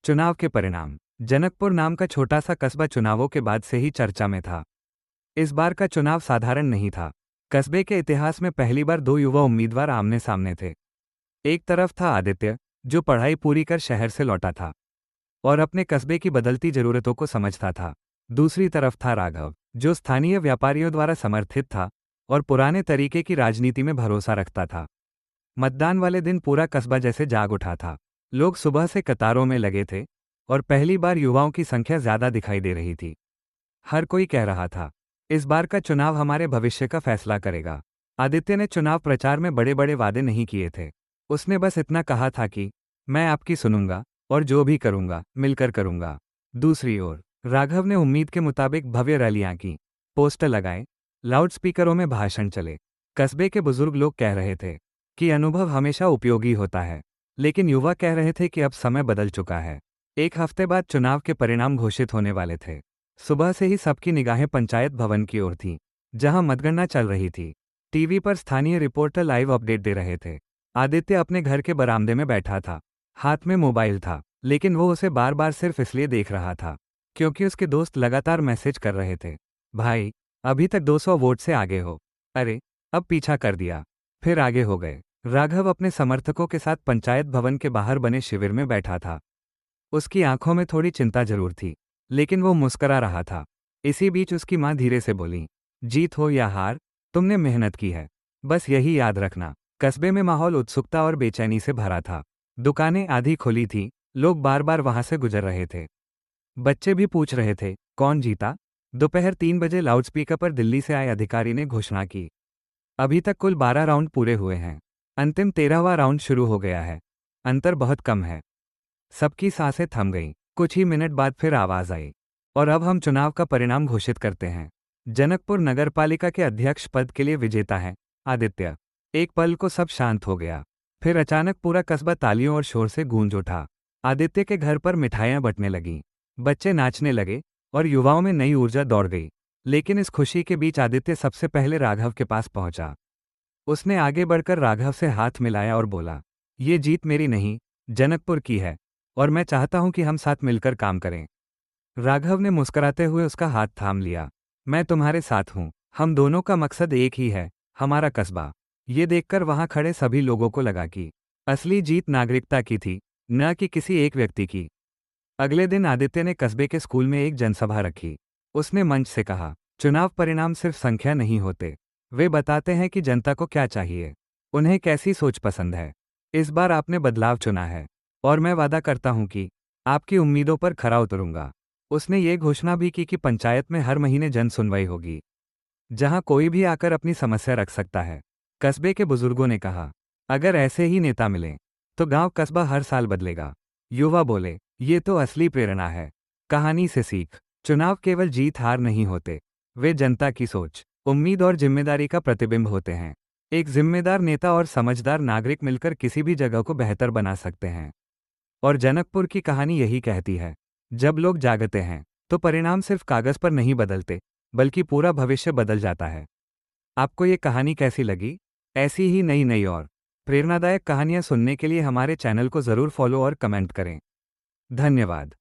चुनाव के परिणाम। जनकपुर नाम का छोटा सा कस्बा चुनावों के बाद से ही चर्चा में था। इस बार का चुनाव साधारण नहीं था। कस्बे के इतिहास में पहली बार दो युवा उम्मीदवार आमने सामने थे। एक तरफ था आदित्य, जो पढ़ाई पूरी कर शहर से लौटा था और अपने कस्बे की बदलती जरूरतों को समझता था। दूसरी तरफ था राघव, जो स्थानीय व्यापारियों द्वारा समर्थित था और पुराने तरीके की राजनीति में भरोसा रखता था। मतदान वाले दिन पूरा कस्बा जैसे जाग उठा था। लोग सुबह से कतारों में लगे थे और पहली बार युवाओं की संख्या ज्यादा दिखाई दे रही थी। हर कोई कह रहा था, इस बार का चुनाव हमारे भविष्य का फैसला करेगा। आदित्य ने चुनाव प्रचार में बड़े बड़े वादे नहीं किए थे। उसने बस इतना कहा था कि मैं आपकी सुनूंगा और जो भी करूंगा मिलकर करूंगा। दूसरी ओर राघव ने उम्मीद के मुताबिक भव्य रैलियां की, पोस्टर लगाए, लाउडस्पीकरों में भाषण चले। कस्बे के बुजुर्ग लोग कह रहे थे कि अनुभव हमेशा उपयोगी होता है, लेकिन युवा कह रहे थे कि अब समय बदल चुका है। एक हफ्ते बाद चुनाव के परिणाम घोषित होने वाले थे। सुबह से ही सबकी निगाहें पंचायत भवन की ओर थीं, जहां मतगणना चल रही थी। टीवी पर स्थानीय रिपोर्टर लाइव अपडेट दे रहे थे। आदित्य अपने घर के बरामदे में बैठा था। हाथ में मोबाइल था, लेकिन वो उसे बार बार सिर्फ इसलिए देख रहा था क्योंकि उसके दोस्त लगातार मैसेज कर रहे थे, भाई अभी तक 200 वोट से आगे हो, अरे अब पीछा कर दिया, फिर आगे हो गए। राघव अपने समर्थकों के साथ पंचायत भवन के बाहर बने शिविर में बैठा था। उसकी आंखों में थोड़ी चिंता जरूर थी, लेकिन वो मुस्करा रहा था। इसी बीच उसकी मां धीरे से बोली, जीत हो या हार, तुमने मेहनत की है, बस यही याद रखना। कस्बे में माहौल उत्सुकता और बेचैनी से भरा था। दुकानें आधी खुली थीं, लोग बार बार वहां से गुजर रहे थे। बच्चे भी पूछ रहे थे, कौन जीता। दोपहर 3 बजे लाउडस्पीकर पर दिल्ली से आए अधिकारी ने घोषणा की, अभी तक कुल 12 राउंड पूरे हुए हैं, अंतिम 13वां राउंड शुरू हो गया है, अंतर बहुत कम है। सबकी सांसें थम गईं। कुछ ही मिनट बाद फिर आवाज आई, और अब हम चुनाव का परिणाम घोषित करते हैं। जनकपुर नगरपालिका के अध्यक्ष पद के लिए विजेता है आदित्य। एक पल को सब शांत हो गया। फिर अचानक पूरा कस्बा तालियों और शोर से गूंज उठा। आदित्य के घर पर मिठाइयां बंटने लगीं, बच्चे नाचने लगे और युवाओं में नई ऊर्जा दौड़ गई। लेकिन इस खुशी के बीच आदित्य सबसे पहले राघव के पास पहुंचा। उसने आगे बढ़कर राघव से हाथ मिलाया और बोला, ये जीत मेरी नहीं, जनकपुर की है, और मैं चाहता हूं कि हम साथ मिलकर काम करें। राघव ने मुस्कुराते हुए उसका हाथ थाम लिया। मैं तुम्हारे साथ हूं, हम दोनों का मकसद एक ही है, हमारा कस्बा। ये देखकर वहां खड़े सभी लोगों को लगा कि असली जीत नागरिकता की थी, न कि किसी एक व्यक्ति की। अगले दिन आदित्य ने कस्बे के स्कूल में एक जनसभा रखी। उसने मंच से कहा, चुनाव परिणाम सिर्फ संख्या नहीं होते, वे बताते हैं कि जनता को क्या चाहिए, उन्हें कैसी सोच पसंद है। इस बार आपने बदलाव चुना है और मैं वादा करता हूं कि आपकी उम्मीदों पर खरा उतरूंगा। उसने ये घोषणा भी की कि पंचायत में हर महीने जन सुनवाई होगी, जहां कोई भी आकर अपनी समस्या रख सकता है। कस्बे के बुजुर्गों ने कहा, अगर ऐसे ही नेता मिले तो गांव कस्बा हर साल बदलेगा। युवा बोले, ये तो असली प्रेरणा है। कहानी से सीख, चुनाव केवल जीत हार नहीं होते, वे जनता की सोच, उम्मीद और जिम्मेदारी का प्रतिबिंब होते हैं। एक जिम्मेदार नेता और समझदार नागरिक मिलकर किसी भी जगह को बेहतर बना सकते हैं। और जनकपुर की कहानी यही कहती है, जब लोग जागते हैं तो परिणाम सिर्फ कागज पर नहीं बदलते, बल्कि पूरा भविष्य बदल जाता है। आपको ये कहानी कैसी लगी? ऐसी ही नई नई और प्रेरणादायक कहानियां सुनने के लिए हमारे चैनल को जरूर फॉलो और कमेंट करें। धन्यवाद।